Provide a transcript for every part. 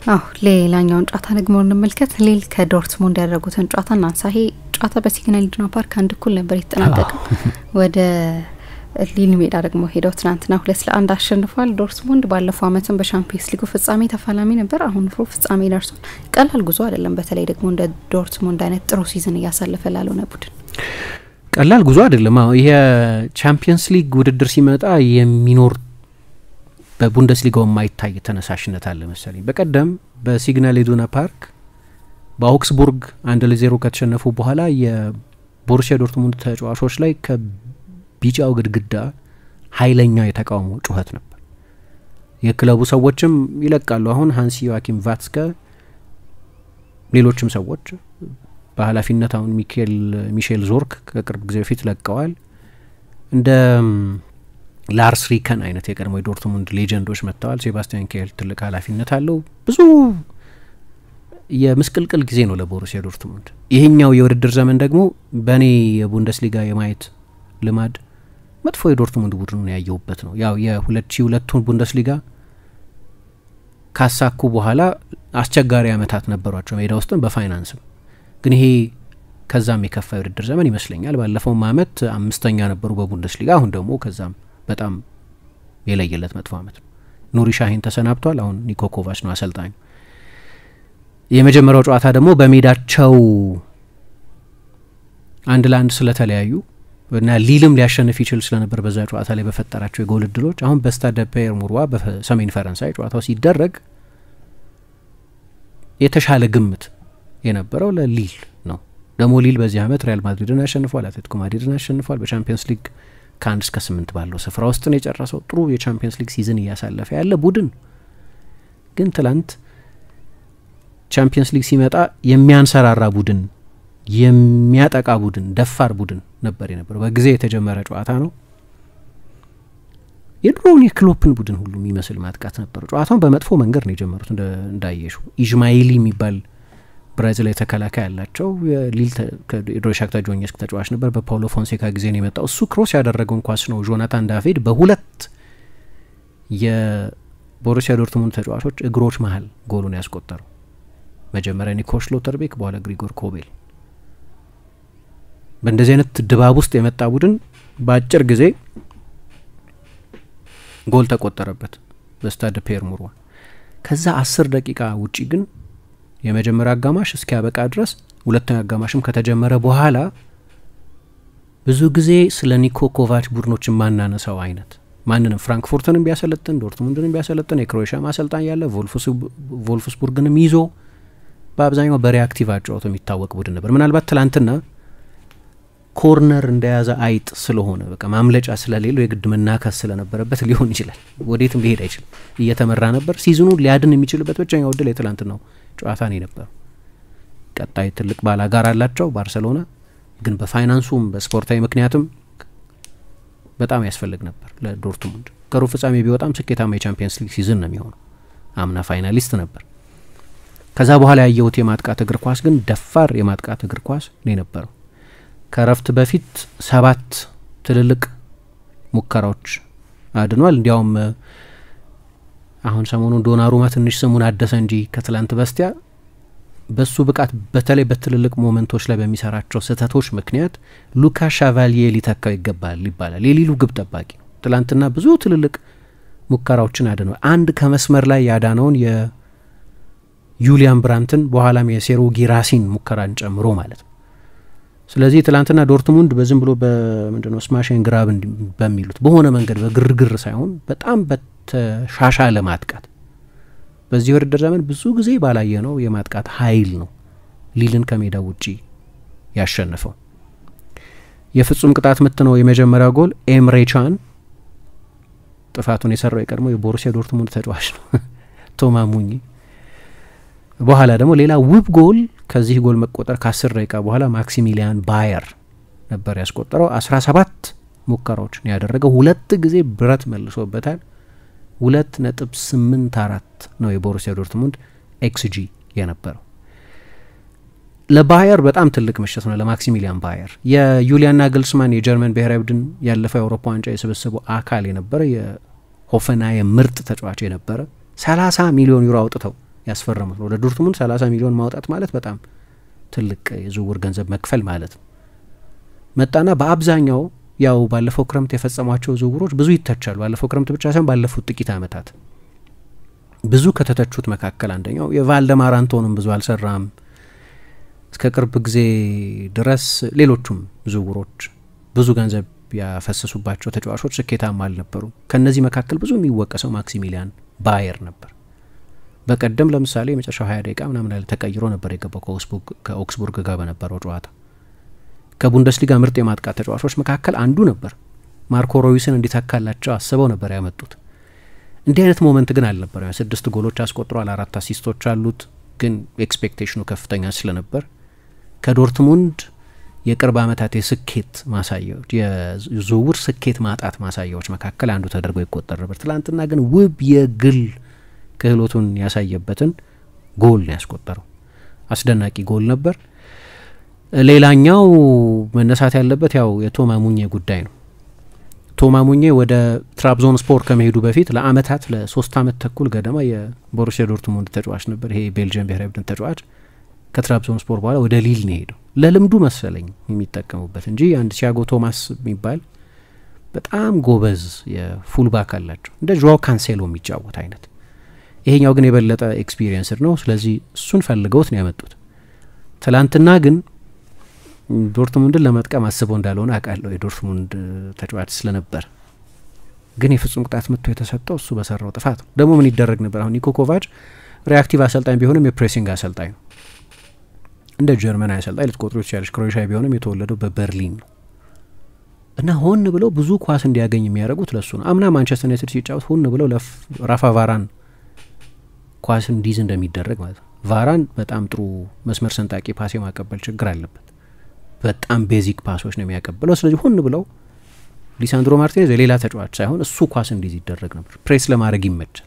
አዎ ሌላኛውን ጨዋታ ደግሞ እንመልከት። ሊል ከዶርትሙንድ ያደረጉትን ጨዋታ እናንሳ። ይሄ ጨዋታ በሲግናል ኢዱና ፓርክ አንድ እኩል ነበር የተጠናቀቀው። ወደ ሊል ሜዳ ደግሞ ሄደው ትናንትና 2-1 አሸንፏል። ዶርትሙንድ ባለፈው አመትም በሻምፒዮንስ ሊግ ፍጻሜ ተፋላሚ ነበር። አሁን ፍጻሜ ደርሷል። ቀላል ጉዞ አይደለም። በተለይ ደግሞ እንደ ዶርትሙንድ አይነት ጥሩ ሲዝን እያሳለፈ ላልሆነ ቡድን ቀላል ጉዞ አይደለም። ይሄ ቻምፒዮንስ ሊግ ውድድር ሲመጣ የሚኖር በቡንደስሊጋው የማይታይ ተነሳሽነት አለ መሰለኝ። በቀደም በሲግናል ኢዱና ፓርክ በአውክስቡርግ 1-0 ከተሸነፉ በኋላ የቦሩሲያ ዶርትሙንድ ተጫዋቾች ላይ ከቢጫው ግድግዳ ኃይለኛ የተቃውሞ ጩኸት ነበር። የክለቡ ሰዎችም ይለቃሉ። አሁን ሃንሲ ዮአኪም ቫትስከ ሌሎችም ሰዎች በኃላፊነት አሁን ሚሼል ዞርክ ከቅርብ ጊዜ በፊት ለቀዋል። እንደ ላርስ ሪከን አይነት የቀድሞ የዶርትሙንድ ሌጀንዶች መጥተዋል። ሴባስቲያን ኬል ትልቅ ኃላፊነት አለው። ብዙ የምስቅልቅል ጊዜ ነው ለቦሩሲያ ዶርትሙንድ። ይሄኛው የውድድር ዘመን ደግሞ በእኔ የቡንደስሊጋ የማየት ልማድ መጥፎ የዶርትሙንድ ቡድኑን ያየሁበት ነው። ያው የ2002ቱን ቡንደስሊጋ ካሳኩ በኋላ አስቸጋሪ አመታት ነበሯቸው ሜዳ ውስጥም በፋይናንስም። ግን ይሄ ከዛም የከፋ የውድድር ዘመን ይመስለኛል። ባለፈው አመት 5ኛ ነበሩ በቡንደስሊጋ። አሁን ደግሞ ከዛም በጣም የለየለት መጥፎ አመት ነው። ኑሪ ሻሂን ተሰናብቷል። አሁን ኒኮ ኮቫች ነው አሰልጣኙ። የመጀመሪያው ጨዋታ ደግሞ በሜዳቸው 1-1 ስለተለያዩ እና ሊልም ሊያሸንፍ ይችል ስለነበር በዛ ጨዋታ ላይ በፈጠራቸው የጎል እድሎች አሁን በስታድ ፒየር ሙርዋ በሰሜን ፈረንሳይ ጨዋታው ሲደረግ የተሻለ ግምት የነበረው ለሊል ነው። ደግሞ ሊል በዚህ አመት ሪያል ማድሪድን አሸንፏል፣ አትሌቲኮ ማድሪድን አሸንፏል። በቻምፒየንስ ሊግ ከ1 እስከ 8 ባለው ስፍራ ውስጥ ነው የጨረሰው። ጥሩ የቻምፒየንስ ሊግ ሲዝን እያሳለፈ ያለ ቡድን ግን ትላንት ቻምፒየንስ ሊግ ሲመጣ የሚያንሰራራ ቡድን፣ የሚያጠቃ ቡድን፣ ደፋር ቡድን ነበር የነበረው። በጊዜ የተጀመረ ጨዋታ ነው። የድሮውን የክሎፕን ቡድን ሁሉ የሚመስል ማጥቃት ነበር። ጨዋታውን በመጥፎ መንገድ ነው የጀመሩት። እንዳየሹ ኢስማኤሊ የሚባል ብራዚላዊ ተከላካይ ያላቸው ሊል ከድሮ ሻክታር ዶኔትስክ ተጫዋች ነበር። በፓውሎ ፎንሴካ ጊዜ ነው የመጣው። እሱ ክሮስ ያደረገውን ኳስ ነው ጆናታን ዳቪድ በሁለት የቦሩሲያ ዶርትሙንድ ተጫዋቾች እግሮች መሀል ጎሉን ያስቆጠረው። መጀመሪያ ኒኮ ሽሎተርቤክ፣ በኋላ ግሪጎር ኮቤል። በእንደዚህ አይነት ድባብ ውስጥ የመጣ ቡድን በአጭር ጊዜ ጎል ተቆጠረበት በስታድ ፒየር ሙርዋ። ከዛ 10 ደቂቃ ውጪ ግን የመጀመሪያ አጋማሽ እስኪያበቃ ድረስ ሁለተኛው አጋማሽም ከተጀመረ በኋላ ብዙ ጊዜ ስለ ኒኮ ኮቫች ቡድኖች ማናነሳው አይነት ማንንም ፍራንክፉርትንም ቢያሰለጥን ዶርትሙንድንም ቢያሰለጥን የክሮኤሽያ ማሰልጣኝ ያለ ቮልፍስቡርግንም ይዞ በአብዛኛው በሪአክቲቭ አጫወቱ የሚታወቅ ቡድን ነበር። ምናልባት ትላንትና ኮርነር እንደያዘ አይጥ ስለሆነ በቃ ማምለጫ ስለሌለው የግድ መናከስ ስለነበረበት ሊሆን ይችላል። ወዴትም ሊሄድ አይችልም። እየተመራ ነበር። ሲዝኑ ሊያድን የሚችልበት ብቸኛው እድል የትላንትናው ጨዋታ ነው ነበር። ቀጣይ ትልቅ ባላጋራ አላቸው ባርሴሎና። ግን በፋይናንሱም በስፖርታዊ ምክንያቱም በጣም ያስፈልግ ነበር ለዶርትሙንድ። ከሩብ ፍጻሜ ቢወጣም ስኬታማ የቻምፒየንስ ሊግ ሲዝን ነው የሚሆነው። አምና ፋይናሊስት ነበር። ከዛ በኋላ ያየሁት የማጥቃት እግር ኳስ ግን ደፋር የማጥቃት እግር ኳስ ነው የነበረው። ከረፍት በፊት 7 ትልልቅ ሙከራዎች አድኗል። እንዲያውም አሁን ሰሞኑን ዶናሩማ ትንሽ ስሙን አደሰ እንጂ ከትላንት በስቲያ በሱ ብቃት በተለይ በትልልቅ ሞመንቶች ላይ በሚሰራቸው ስህተቶች ምክንያት ሉካ ሻቫሊዬ ሊተካው ይገባል ይባላል። የሊሉ ግብ ጠባቂ ነው። ትላንትና ብዙ ትልልቅ ሙከራዎችን አድኗል። አንድ ከመስመር ላይ ያዳነውን የዩሊያን ብራንትን በኋላም የሴሩ ጊራሲን ሙከራን ጨምሮ ማለት ነው። ስለዚህ ትላንትና ዶርትሙንድ በዝም ብሎ በምንድነው ስማሽን ግራብ በሚሉት በሆነ መንገድ በግርግር ሳይሆን በጣም በተሻሻለ ማጥቃት በዚህ ውድድር ዘመን ብዙ ጊዜ ባላየ ነው የማጥቃት ኃይል ነው ሊልን ከሜዳ ውጪ ያሸነፈው። የፍጹም ቅጣት ምት ነው የመጀመሪያው ጎል። ኤምሬ ቻን ጥፋቱን የሰራው የቀድሞ የቦሩሲያ ዶርትሙንድ ተጫዋች ነው ቶማ ሙኒ። በኋላ ደግሞ ሌላ ውብ ጎል ከዚህ ጎል መቆጠር ከ10 ደቂቃ በኋላ ማክሲሚሊያን ባየር ነበር ያስቆጠረው። 17 ሙከራዎች ነው ያደረገው። 2 ጊዜ ብረት መልሶበታል። 2.84 ነው የቦሩሲያ ዶርትሙንድ ኤክስጂ የነበረው። ለባየር በጣም ትልቅ ምሽት ነው ለማክሲሚሊያን ባየር። የዩሊያን ናግልስማን የጀርመን ብሔራዊ ቡድን ያለፈው የአውሮፓ ዋንጫ የስብስቡ አካል የነበረ የሆፈንሃይም ምርጥ ተጫዋች የነበረ 30 ሚሊዮን ዩሮ አውጥተው ያስፈረሙት ነው። ለዶርትሙንድ 30 ሚሊዮን ማውጣት ማለት በጣም ትልቅ የዝውውር ገንዘብ መክፈል ማለት ነው። መጣና በአብዛኛው ያው ባለፈው ክረምት የፈጸሟቸው ዝውውሮች ብዙ ይተቻሉ። ባለፈው ክረምት ብቻ ሳይሆን ባለፉት ጥቂት አመታት ብዙ ከተተቹት መካከል አንደኛው የቫልደማር አንቶንም ብዙ አልሰራም እስከ ቅርብ ጊዜ ድረስ። ሌሎቹም ዝውውሮች ብዙ ገንዘብ ያፈሰሱባቸው ተጫዋቾች ስኬታማ አልነበሩ። ከነዚህ መካከል ብዙ የሚወቀሰው ማክሲሚሊያን ባየር ነበር። በቀደም ለምሳሌ የመጨረሻው 20 ደቂቃ ምናምን ላይ ተቀይሮ ነበር የገባው ከኦክስቡርግ ጋር በነበረው ጨዋታ። ከቡንደስሊጋ ምርጥ የማጥቃት ተጫዋቾች መካከል አንዱ ነበር። ማርኮ ሮይስን እንዲተካላቸው አስበው ነበር ያመጡት። እንዲህ አይነት ሞመንት ግን አልነበረም። 6 ጎሎች አስቆጥሯል፣ 4 አሲስቶች አሉት። ግን ኤክስፔክቴሽኑ ከፍተኛ ስለነበር ከዶርትሙንድ የቅርብ አመታት የስኬት ማሳያዎች የዝውውር ስኬት ማጣት ማሳያዎች መካከል አንዱ ተደርጎ ይቆጠር ነበር። ትላንትና ግን ውብ የግል ክህሎቱን ያሳየበትን ጎል ነው ያስቆጠረው። አስደናቂ ጎል ነበር። ሌላኛው መነሳት ያለበት ያው የቶማ ሙኜ ጉዳይ ነው። ቶማ ሙኜ ወደ ትራብዞን ስፖር ከመሄዱ በፊት ለአመታት ለ3 አመት ተኩል ገደማ የቦሩሲያ ዶርትሙንድ ተጫዋች ነበር። ይሄ ቤልጂየም ብሔራዊ ቡድን ተጫዋች ከትራብዞን ስፖር በኋላ ወደ ሊል ነው ሄደው። ለልምዱ መሰለኝ የሚጠቀሙበት እንጂ አንድ ቲያጎ ቶማስ የሚባል በጣም ጎበዝ የፉልባክ አላቸው እንደ ጆዋው ካንሴሎ የሚጫወት አይነት። ይሄኛው ግን የበለጠ ኤክስፒሪየንስድ ነው። ስለዚህ እሱን ፈልገውት ነው ያመጡት። ትላንትና ግን ዶርትሙንድን ለመጥቀም አስበው እንዳልሆነ አውቃለሁ የዶርትሙንድ ተጫዋች ስለነበር። ግን የፍጹም ቅጣት ምቱ የተሰጠው እሱ በሰራው ጥፋት ነው። ደግሞ ምን ይደረግ ነበር? አሁን ኒኮ ኮቫች ሪአክቲቭ አሰልጣኝ ቢሆንም የፕሬሲንግ አሰልጣኝ ነው። እንደ ጀርመን አሰልጣኝ ልትቆጥሩ ይችላልሽ። ክሮኤሽያ ቢሆንም የተወለደው በበርሊን ነው እና ሆን ብለው ብዙ ኳስ እንዲያገኝ የሚያደርጉት ለሱ ነው። አምና ማንቸስተር ዩናይትድ ሲጫወት ሆን ብለው ለራፋ ቫራን ኳስ እንዲይዝ እንደሚደረግ ማለት ነው። ቫራን በጣም ጥሩ መስመር ሰንጣቂ ፓስ የማቀበል ችግር አለበት። በጣም ቤዚክ ፓሶች ነው የሚያቀብለው። ስለዚህ ሆን ብለው ሊሳንድሮ ማርቲኔዝ የሌላ ተጫዋች ሳይሆን እሱ ኳስ እንዲይዝ ይደረግ ነበር። ፕሬስ ለማድረግ ይመቻል።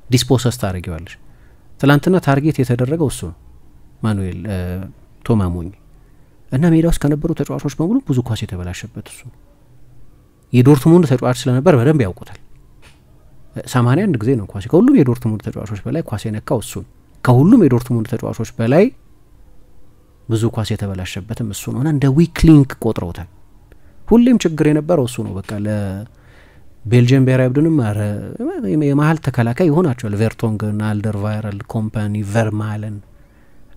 ዲስፖሰስ ታደርጊዋለሽ። ትላንትና ታርጌት የተደረገው እሱ ነው ማኑኤል ቶማ ሙኜ እና ሜዳ ውስጥ ከነበሩ ተጫዋቾች በሙሉ ብዙ ኳስ የተበላሸበት እሱ ነው። የዶርትሙንድ ተጫዋች ስለነበር በደንብ ያውቁታል። 81 ጊዜ ነው ኳስ ከሁሉም የዶርትሙንድ ተጫዋቾች በላይ ኳስ የነካው እሱ ነው። ከሁሉም የዶርትሙንድ ተጫዋቾች በላይ ብዙ ኳስ የተበላሸበትም እሱ ነው እና እንደ ዊክ ሊንክ ቆጥረውታል። ሁሌም ችግር የነበረው እሱ ነው። በቃ ለቤልጂየም ብሔራዊ ቡድንም የመሀል ተከላካይ ይሆናቸዋል። ቬርቶንግን፣ አልደርቫይረል፣ ኮምፓኒ፣ ቨርማለን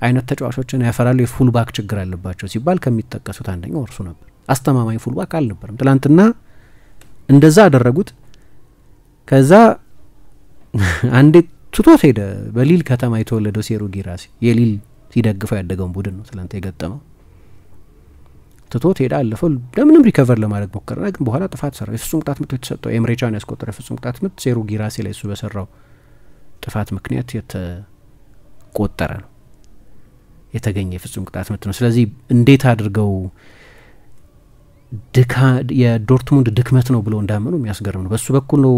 አይነት ተጫዋቾችን ያፈራሉ። የፉልባክ ችግር አለባቸው ሲባል ከሚጠቀሱት አንደኛው እርሱ ነበር። አስተማማኝ ፉልባክ አልነበረም። ትላንትና እንደዛ አደረጉት። ከዛ አንዴ ትቶት ሄደ። በሊል ከተማ የተወለደው ሴሩ ጊራሲ የሊል ሲደግፈው ያደገውን ቡድን ነው ትላንት የገጠመው። ትቶት ሄዳ አለፈው። ለምንም ሪከቨር ለማድረግ ሞከረና ግን በኋላ ጥፋት ሰራ። የፍጹም ቅጣት ምት የተሰጠው ኤምሬ ቻን ያስቆጠረ የፍጹም ቅጣት ምት ሴሩ ጊራሲ ላይ እሱ በሰራው ጥፋት ምክንያት የተቆጠረ ነው፣ የተገኘ የፍጹም ቅጣት ምት ነው። ስለዚህ እንዴት አድርገው የዶርትሙንድ ድክመት ነው ብሎ እንዳመኑ የሚያስገርም ነው። በሱ በኩል ነው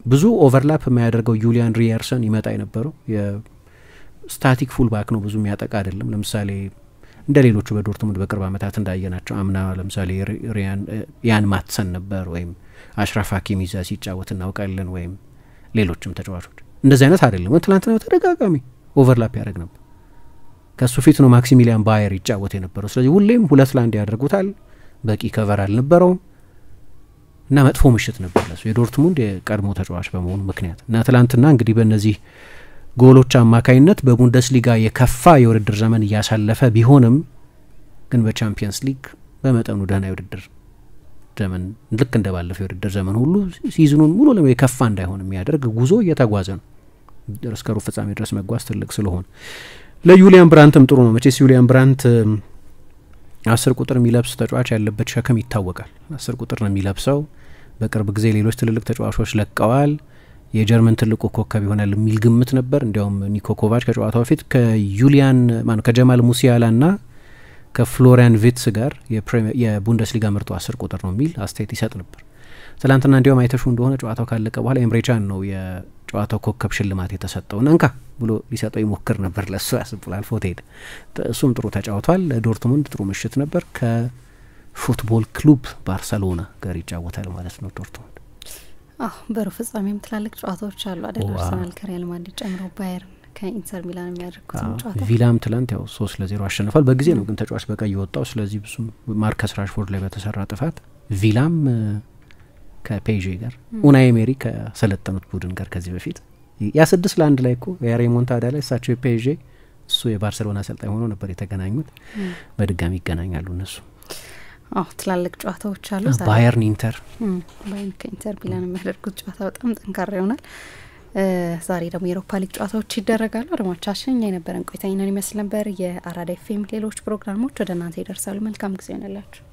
ብዙ ኦቨርላፕ የሚያደርገው ዩሊያን ሪየርሰን ይመጣ የነበረው የስታቲክ ፉልባክ ነው፣ ብዙ የሚያጠቃ አይደለም። ለምሳሌ እንደ ሌሎቹ በዶርትሙንድ በቅርብ አመታት እንዳየናቸው አምና ለምሳሌ ያን ማትሰን ነበር ወይም አሽራፍ ሀኪሚ ይዛ ሲጫወት እናውቃለን፣ ወይም ሌሎችም ተጫዋቾች እንደዚህ አይነት አይደለም። ትላንትና በተደጋጋሚ ኦቨርላፕ ያደርግ ነበር። ከሱ ፊት ነው ማክሲሚሊያን ባየር ይጫወት የነበረው። ስለዚህ ሁሌም 2-1 ያደርጉታል። በቂ ከቨር አልነበረውም እና መጥፎ ምሽት ነበር ለሱ የዶርትሙንድ የቀድሞ ተጫዋች በመሆኑ ምክንያት እና ትላንትና እንግዲህ በእነዚህ ጎሎች አማካይነት በቡንደስሊጋ የከፋ የውድድር ዘመን እያሳለፈ ቢሆንም ግን በቻምፒየንስ ሊግ በመጠኑ ደህና የውድድር ዘመን ልክ እንደ ባለፈው የውድድር ዘመን ሁሉ ሲዝኑን ሙሉ ለምን የከፋ እንዳይሆን የሚያደርግ ጉዞ እየተጓዘ ነው። እስከ ሩብ ፍጻሜ ድረስ መጓዝ ትልቅ ስለሆነ ለዩሊያን ብራንትም ጥሩ ነው። መቼስ ዩሊያን ብራንት 10 ቁጥር የሚለብስ ተጫዋች ያለበት ሸክም ይታወቃል። 10 ቁጥር ነው የሚለብሰው። በቅርብ ጊዜ ሌሎች ትልልቅ ተጫዋቾች ለቀዋል። የጀርመን ትልቁ ኮከብ ይሆናል የሚል ግምት ነበር። እንዲያውም ኒኮ ኮቫች ከጨዋታው በፊት ከጀማል ሙሲያላ ና ከፍሎሪያን ቪትስ ጋር የቡንደስሊጋ ምርጡ 10 ቁጥር ነው የሚል አስተያየት ይሰጥ ነበር። ትላንትና እንዲያውም አይተሹ እንደሆነ ጨዋታው ካለቀ በኋላ ኤምሬ ቻን ነው የጨዋታው ኮከብ ሽልማት የተሰጠው። እንካ ብሎ ሊሰጠው ይሞክር ነበር፣ ለሱ ያስብላል ፎቶ ሄደ። እሱም ጥሩ ተጫውቷል። ዶርትሙንድ ጥሩ ምሽት ነበር። ከፉትቦል ክሉብ ባርሰሎና ጋር ይጫወታል ማለት ነው ዶርትሙንድ። በሩብ ፍጻሜም ትላልቅ ጨዋታዎች አሉ አይደል? አርሰናል ከሪያል ማድሪድ ጨምሮ ባየርን ከኢንተር ሚላን የሚያደርጉት ጨዋታ ቪላም ትላንት ያው 3-0 አሸንፏል። በጊዜ ነው ግን ተጫዋች በቀይ የወጣው። ስለዚህ ብዙም ማርከስ ራሽፎርድ ላይ በተሰራ ጥፋት ቪላም ከፔዤ ጋር ኡናይ ኤመሪ ከሰለጠኑት ቡድን ጋር ከዚህ በፊት ያ 6-1 ላይ እኮ የሬሞንታዳ ላይ እሳቸው የፔዤ እሱ የባርሴሎና አሰልጣኝ ሆኖ ነበር የተገናኙት። በድጋሚ ይገናኛሉ እነሱ። ትላልቅ ጨዋታዎች አሉ። ባየርን ኢንተር ከኢንተር ሚላን የሚያደርጉት ጨዋታ በጣም ጠንካራ ይሆናል። ዛሬ ደግሞ የአውሮፓ ሊግ ጨዋታዎች ይደረጋሉ። አድማጮቻችን እኛ የነበረን ቆይታ ይህንን ይመስል ነበር። የአራዳ ኤፍኤም ሌሎች ፕሮግራሞች ወደ እናንተ ይደርሳሉ። መልካም ጊዜ ይሆንላችሁ።